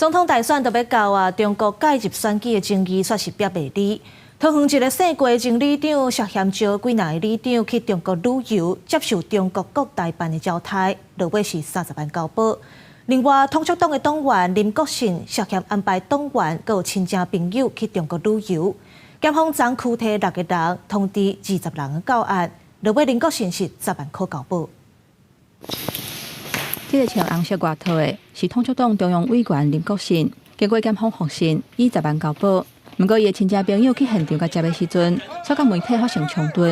总统大选就要到啊，中国介入选举的争议却是别袂离。桃园一个姓郭前里长涉嫌招几名里长去中国旅游，接受中国各代办的招待，落尾是30万交保。另外，统促党的党员林国信涉嫌安排党员佮有亲戚朋友去中国旅游，检方昨拘提6个人，通知20人的到案，落尾林国信是10万块交保。这个穿红色外套的是统促党中央委员林国信，经过检方核实，以10万交保。不过，伊的亲戚朋友去现场甲接的时阵，却甲媒体发生冲突。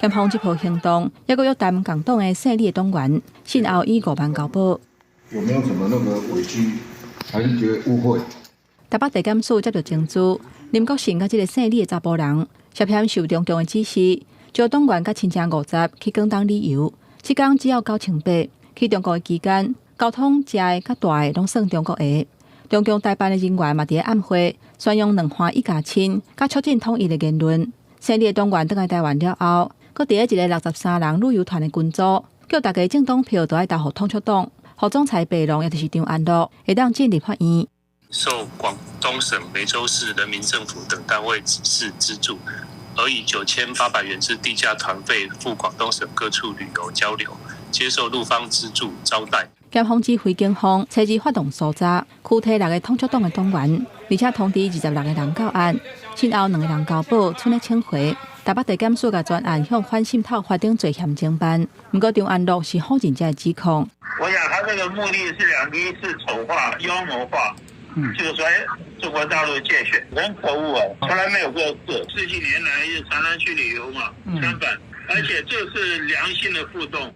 检方这波行动，也搁约谈共党的姓李的党员，信后以5万交保。有没有什么那个委屈，还是觉得误会？台北地检署接到证据，林国信甲这个姓李的查甫人涉嫌受中共的指示，招党员甲亲戚50去广东旅游，7天只要9800。去中国的期间，交通、食的甲大的拢算中国的。中共代办的人员嘛，伫暗会宣扬两岸一家亲，甲促进统一的言论。姓李的党员倒来台湾了后，搁伫一个63人旅游团的群组，叫大家政党票都爱投互统促党。副总裁白龙也就是张安乐，会当进立法院。受广东省梅州市人民政府等单位指示资助，而以9800元之低价团费赴广东省各处旅游交流，接受陆方资助招待。检方指挥警方车子发动搜查，拘提6个统促党的党员，而且通知26个人到案，先后2个人交保，剩咧请回。台北地检署甲专案向反渗透法定罪嫌侦办。不过张安乐是否认这个指控。我想他这个目的是2个，一是丑化、妖魔化，就是说中国大陆借选，很可恶啊，从来没有过事。10几年来就常常去旅游嘛，参访，而且这是良性的互动。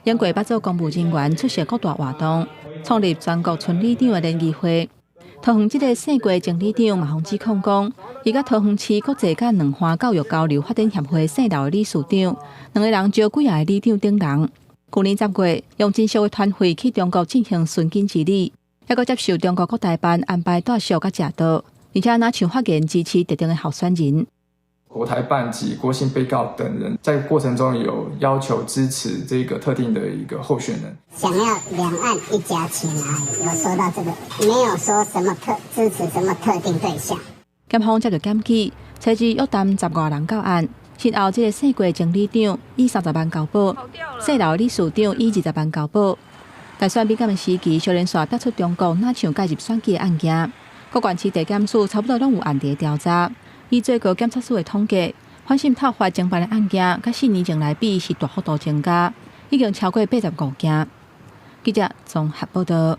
英国8组公务人员出席各大活动，创立全国村里长的联谊会。桃园这个姓郭前里长嘛，指控讲，伊甲桃园市国际甲两岸教育交流发展协会姓刘的理事长，2个人招几个里长等人。去年10月，用真俗的团费去中国进行巡经之旅，还阁接受中国各代办安排住宿甲食到，而且拿像发言支持特定的候选人。国台办及郭姓被告等人在过程中有要求支持这个特定的一个候选人，想要两岸一家亲啊，有说到这个，没有说什么支持什么特定对象。检方接到检举，车子约谈10多人到案，先后这个姓郭前里长以30万交保，姓刘理事长以20万交保。大选敏感的时期，小连续逼出中国哪像介入选举的案件，各县市地检署差不多拢有案底调查。以最高检察署的统计，反渗透法侦办的案件，甲4年前来比是大幅度增加，已经超过85件。记者综合报道。